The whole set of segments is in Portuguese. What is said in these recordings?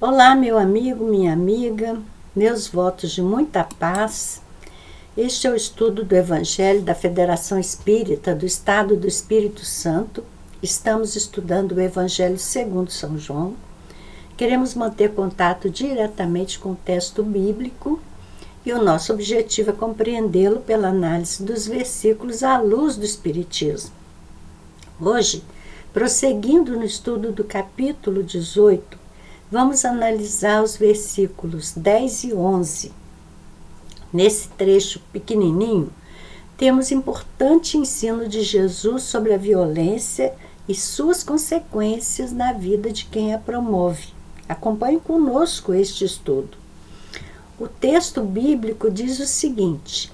Olá, meu amigo, minha amiga, meus votos de muita paz. Este é o estudo do Evangelho da Federação Espírita do Estado do Espírito Santo. Estamos estudando o Evangelho segundo São João. Queremos manter contato diretamente com o texto bíblico e o nosso objetivo é compreendê-lo pela análise dos versículos à luz do Espiritismo. Hoje, prosseguindo no estudo do capítulo 18, vamos analisar os versículos 10 e 11. Nesse trecho pequenininho, temos importante ensino de Jesus sobre a violência e suas consequências na vida de quem a promove. Acompanhe conosco este estudo. O texto bíblico diz o seguinte: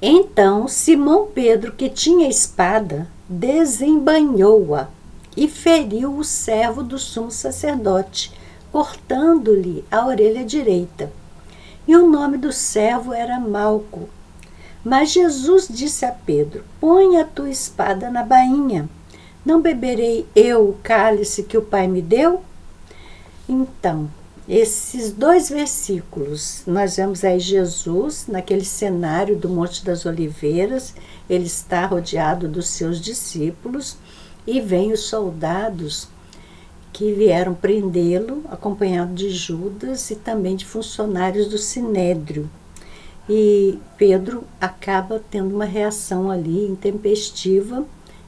Então Simão Pedro, que tinha espada, desembainhou-a e feriu o servo do sumo sacerdote, cortando-lhe a orelha direita. E o nome do servo era Malco. Mas Jesus disse a Pedro: Põe a tua espada na bainha. Não beberei eu o cálice que o Pai me deu? Então, esses dois versículos, nós vemos aí Jesus naquele cenário do Monte das Oliveiras. Ele está rodeado dos seus discípulos e vem os soldados que vieram prendê-lo, acompanhado de Judas e também de funcionários do Sinédrio. E Pedro acaba tendo uma reação ali intempestiva.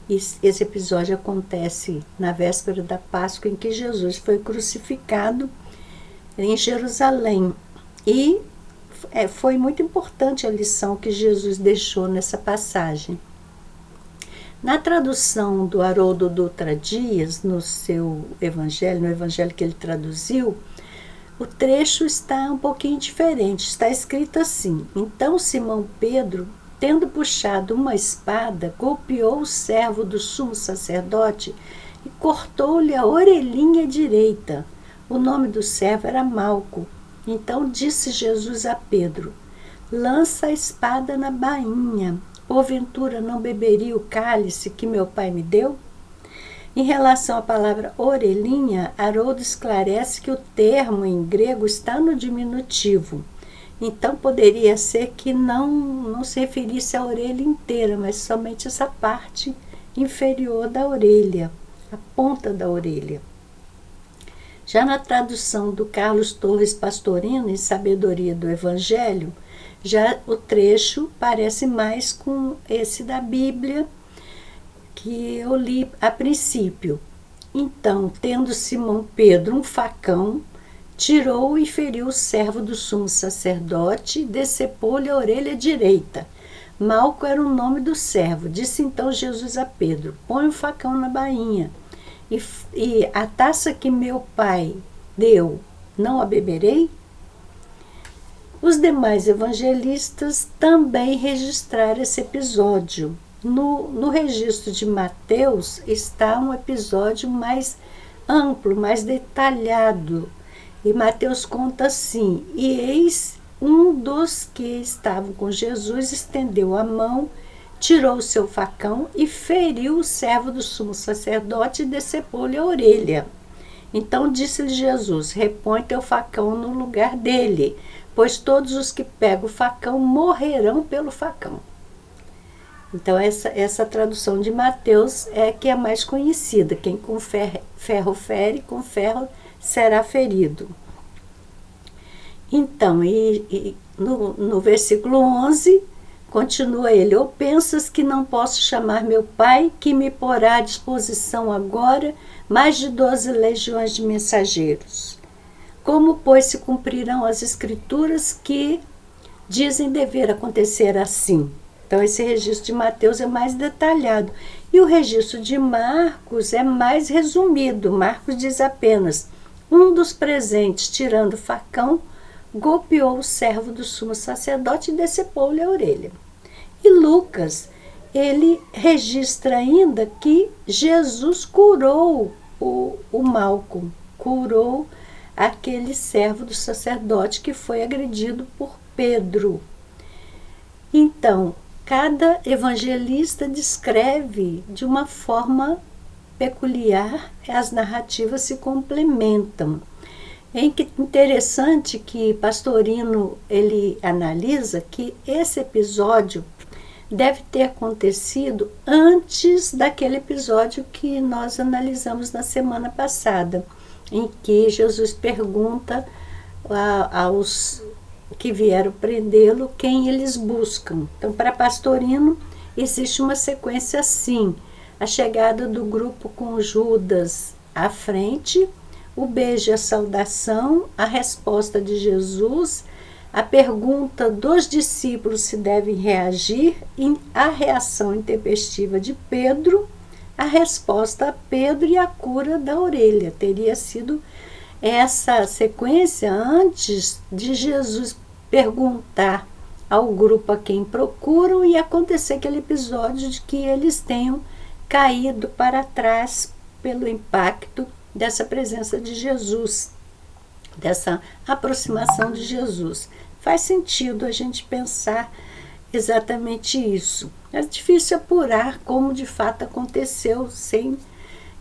E esse episódio acontece na véspera da Páscoa, em que Jesus foi crucificado em Jerusalém. E foi muito importante a lição que Jesus deixou nessa passagem. Na tradução do Haroldo Dutra Dias, no seu evangelho, no evangelho que ele traduziu, o trecho está um pouquinho diferente. Está escrito assim: Então Simão Pedro, tendo puxado uma espada, golpeou o servo do sumo sacerdote e cortou-lhe a orelhinha direita. O nome do servo era Malco. Então disse Jesus a Pedro: Lança a espada na bainha. Porventura não beberia o cálice que meu Pai me deu? Em relação à palavra orelhinha, Haroldo esclarece que o termo em grego está no diminutivo. Então poderia ser que não se referisse à orelha inteira, mas somente essa parte inferior da orelha, a ponta da orelha. Já na tradução do Carlos Torres Pastorino, em Sabedoria do Evangelho, já o trecho parece mais com esse da Bíblia que eu li a princípio. Então, tendo Simão Pedro um facão, tirou e feriu o servo do sumo sacerdote e decepou-lhe a orelha direita. Malco era o nome do servo. Disse então Jesus a Pedro: Põe o facão na bainha. E a taça que meu Pai deu, não a beberei? Os demais evangelistas também registraram esse episódio. No registro de Mateus está um episódio mais amplo, mais detalhado. E Mateus conta assim: E eis um dos que estavam com Jesus estendeu a mão, tirou o seu facão e feriu o servo do sumo sacerdote e decepou-lhe a orelha. Então disse-lhe Jesus: Repõe teu facão no lugar dele, pois todos os que pegam o facão morrerão pelo facão. Então essa tradução de Mateus é que é mais conhecida. Quem com ferro fere, com ferro será ferido. Então, no versículo 11, continua ele: Ou pensas que não posso chamar meu Pai, que me porá à disposição agora mais de 12 legiões de mensageiros? Como, pois, se cumprirão as escrituras que dizem dever acontecer assim? Então, esse registro de Mateus é mais detalhado. E o registro de Marcos é mais resumido. Marcos diz apenas: Um dos presentes, tirando o facão, golpeou o servo do sumo sacerdote e decepou-lhe a orelha. E Lucas, ele registra ainda que Jesus curou o Malco, curou aquele servo do sacerdote que foi agredido por Pedro. Então, cada evangelista descreve de uma forma peculiar, as narrativas se complementam. É interessante que Pastorino ele analisa que esse episódio deve ter acontecido antes daquele episódio que nós analisamos na semana passada, em que Jesus pergunta aos que vieram prendê-lo quem eles buscam. Então, para Pastorino, existe uma sequência assim: a chegada do grupo com Judas à frente, o beijo e a saudação, a resposta de Jesus, a pergunta dos discípulos se devem reagir, e a reação intempestiva de Pedro, a resposta a Pedro e a cura da orelha. Teria sido essa sequência antes de Jesus perguntar ao grupo a quem procuram e acontecer aquele episódio de que eles tenham caído para trás pelo impacto dessa presença de Jesus, dessa aproximação de Jesus. Faz sentido a gente pensar exatamente isso. É difícil apurar como de fato aconteceu sem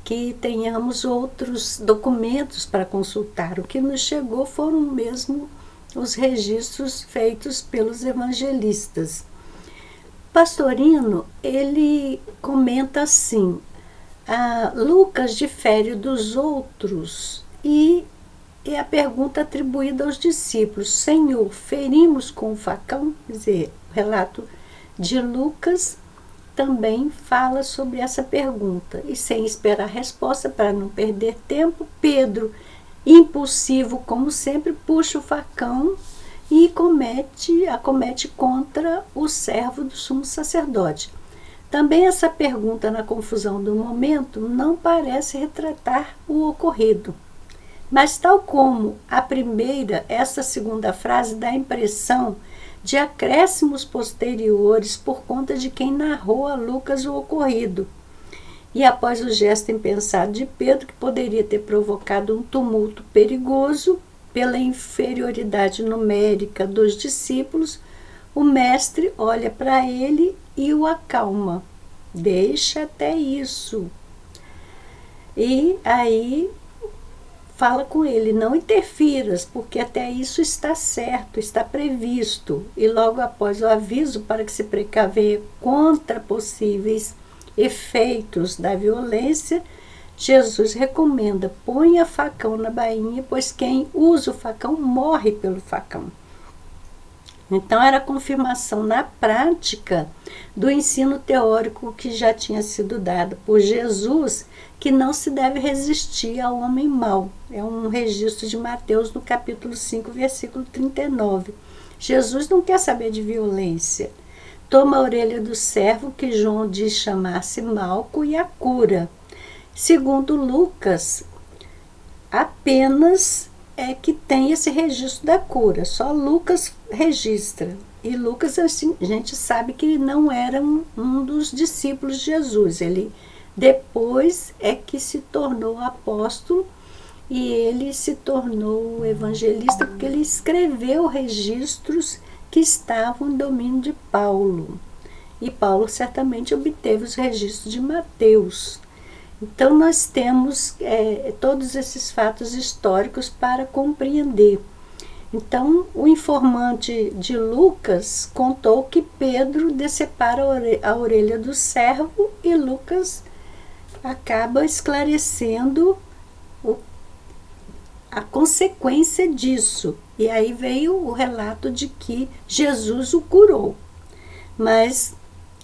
que tenhamos outros documentos para consultar. O que nos chegou foram mesmo os registros feitos pelos evangelistas. Pastorino, ele comenta assim: Lucas difere dos outros e é a pergunta atribuída aos discípulos: Senhor, ferimos com o facão? Quer dizer, o relato de Lucas também fala sobre essa pergunta. E sem esperar a resposta, para não perder tempo, Pedro, impulsivo como sempre, puxa o facão e acomete contra o servo do sumo sacerdote. Também essa pergunta, na confusão do momento, não parece retratar o ocorrido. Mas tal como a primeira, essa segunda frase dá a impressão de acréscimos posteriores por conta de quem narrou a Lucas o ocorrido. E após o gesto impensado de Pedro, que poderia ter provocado um tumulto perigoso pela inferioridade numérica dos discípulos, o mestre olha para ele e o acalma. Deixa até isso. E aí fala com ele: não interfiras, porque até isso está certo, está previsto. E logo após o aviso para que se precaver contra possíveis efeitos da violência, Jesus recomenda: ponha facão na bainha, pois quem usa o facão morre pelo facão. Então era a confirmação na prática do ensino teórico que já tinha sido dado por Jesus, que não se deve resistir ao homem mau. É um registro de Mateus no capítulo 5, versículo 39. Jesus não quer saber de violência. Toma a orelha do servo, que João diz chamar-se Malco, e a cura. Segundo Lucas, apenas é que tem esse registro da cura. Só Lucas registra. E Lucas, assim, a gente sabe que ele não era um dos discípulos de Jesus. Ele depois é que se tornou apóstolo e ele se tornou evangelista porque ele escreveu registros que estavam em domínio de Paulo. E Paulo certamente obteve os registros de Mateus. Então nós temos todos esses fatos históricos para compreender. Então o informante de Lucas contou que Pedro decepara a orelha do servo e Lucas acaba esclarecendo a consequência disso. E aí veio o relato de que Jesus o curou. Mas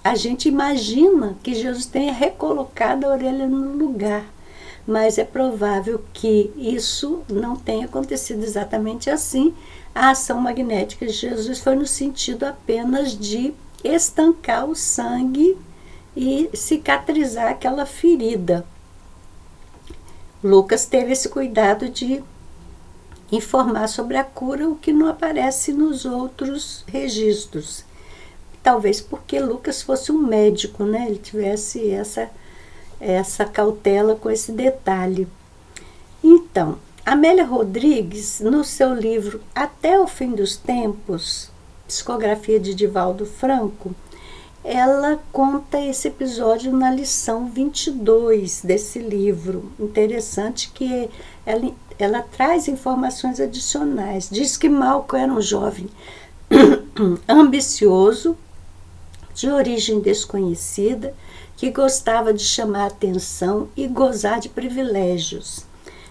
a gente imagina que Jesus tenha recolocado a orelha no lugar, mas é provável que isso não tenha acontecido exatamente assim. A ação magnética de Jesus foi no sentido apenas de estancar o sangue e cicatrizar aquela ferida. Lucas teve esse cuidado de informar sobre a cura, o que não aparece nos outros registros. Talvez porque Lucas fosse um médico, né? Ele tivesse essa cautela com esse detalhe. Então, Amélia Rodrigues, no seu livro Até o Fim dos Tempos, psicografia de Divaldo Franco, ela conta esse episódio na lição 22 desse livro. Interessante que ela traz informações adicionais. Diz que Malcolm era um jovem ambicioso, de origem desconhecida, que gostava de chamar atenção e gozar de privilégios.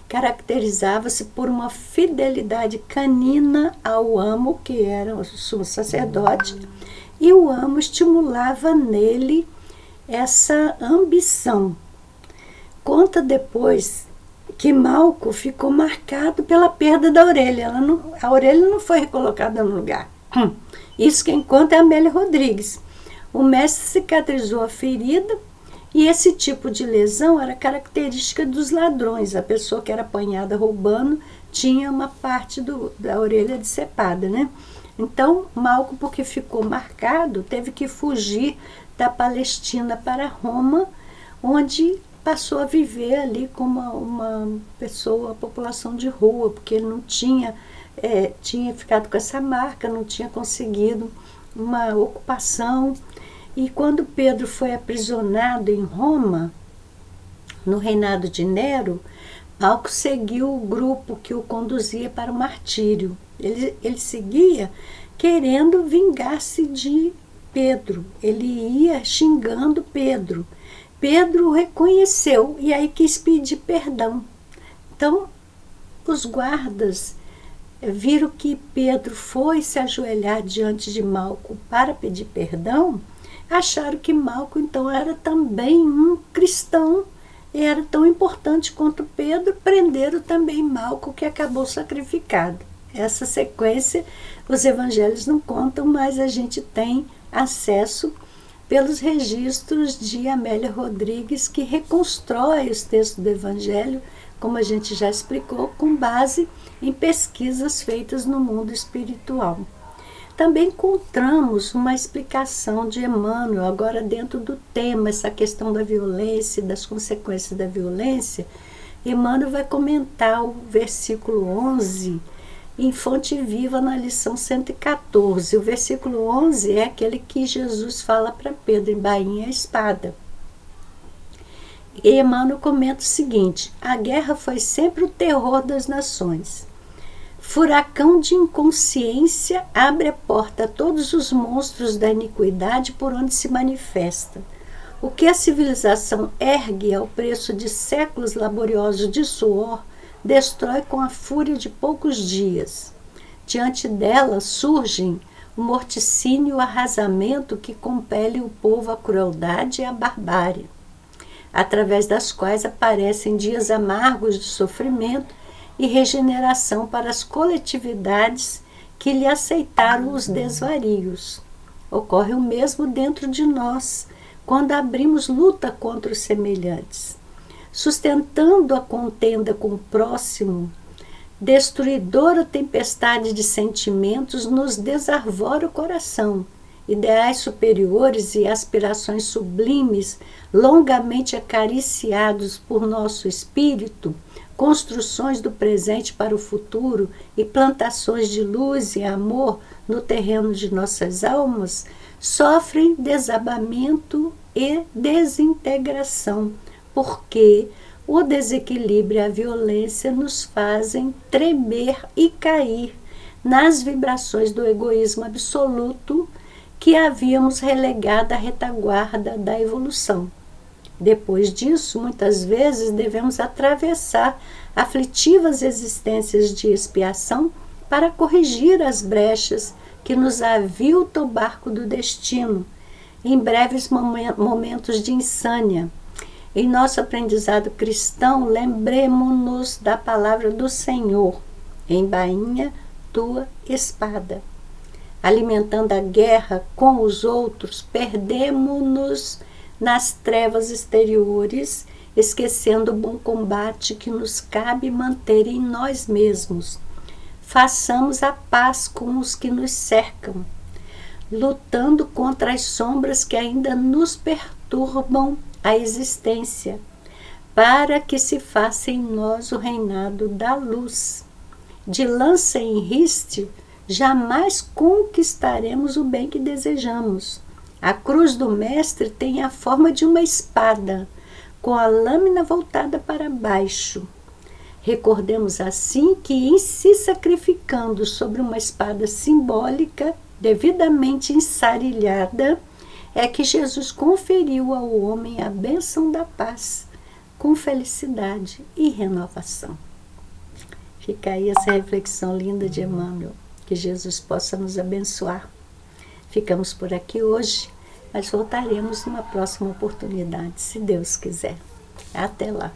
Caracterizava-se por uma fidelidade canina ao amo, que era o sumo sacerdote, e o amo estimulava nele essa ambição. Conta depois que Malcolm ficou marcado pela perda da orelha. A orelha não foi recolocada no lugar. Isso quem conta é Amélia Rodrigues. O mestre cicatrizou a ferida e esse tipo de lesão era característica dos ladrões. A pessoa que era apanhada roubando tinha uma parte da orelha decepada, né? Então, Malcolm, porque ficou marcado, teve que fugir da Palestina para Roma, onde passou a viver ali como uma pessoa, população de rua, porque ele não tinha ficado com essa marca, não tinha conseguido uma ocupação. E quando Pedro foi aprisionado em Roma, no reinado de Nero, Malcolm seguiu o grupo que o conduzia para o martírio. Ele seguia querendo vingar-se de Pedro. Ele ia xingando Pedro. Pedro o reconheceu e aí quis pedir perdão. Então, os guardas viram que Pedro foi se ajoelhar diante de Malcolm para pedir perdão, acharam que Malcolm então era também um cristão e era tão importante quanto Pedro, prenderam também Malcolm, que acabou sacrificado. Essa sequência os evangelhos não contam, mas a gente tem acesso pelos registros de Amélia Rodrigues, que reconstrói os textos do evangelho, como a gente já explicou, com base em pesquisas feitas no mundo espiritual. Também encontramos uma explicação de Emmanuel, agora dentro do tema, essa questão da violência e das consequências da violência. Emmanuel vai comentar o versículo 11 em Fonte Viva, na lição 114. O versículo 11 é aquele que Jesus fala para Pedro, embainhe a espada. E Emmanuel comenta o seguinte: a guerra foi sempre o terror das nações. Furacão de inconsciência abre a porta a todos os monstros da iniquidade por onde se manifesta. O que a civilização ergue ao preço de séculos laboriosos de suor, destrói com a fúria de poucos dias. Diante dela surgem o morticínio e o arrasamento que compele o povo à crueldade e à barbárie, através das quais aparecem dias amargos de sofrimento e regeneração para as coletividades que lhe aceitaram os desvarios. Ocorre o mesmo dentro de nós, quando abrimos luta contra os semelhantes. Sustentando a contenda com o próximo, destruidora tempestade de sentimentos nos desarvora o coração. Ideais superiores e aspirações sublimes, longamente acariciados por nosso espírito, construções do presente para o futuro e plantações de luz e amor no terreno de nossas almas, sofrem desabamento e desintegração, porque o desequilíbrio e a violência nos fazem tremer e cair nas vibrações do egoísmo absoluto que havíamos relegado à retaguarda da evolução. Depois disso, muitas vezes devemos atravessar aflitivas existências de expiação para corrigir as brechas que nos aviltam o barco do destino, em breves momentos de insânia. Em nosso aprendizado cristão, lembremo-nos da palavra do Senhor: embainha tua espada. Alimentando a guerra com os outros, perdemo-nos nas trevas exteriores, esquecendo o bom combate que nos cabe manter em nós mesmos. Façamos a paz com os que nos cercam, lutando contra as sombras que ainda nos perturbam a existência, para que se faça em nós o reinado da luz. De lança em riste, jamais conquistaremos o bem que desejamos. A cruz do Mestre tem a forma de uma espada, com a lâmina voltada para baixo. Recordemos assim que, em se sacrificando sobre uma espada simbólica, devidamente ensarilhada, é que Jesus conferiu ao homem a bênção da paz, com felicidade e renovação. Fica aí essa reflexão linda de Emmanuel. Que Jesus possa nos abençoar. Ficamos por aqui hoje, mas voltaremos numa próxima oportunidade, se Deus quiser. Até lá.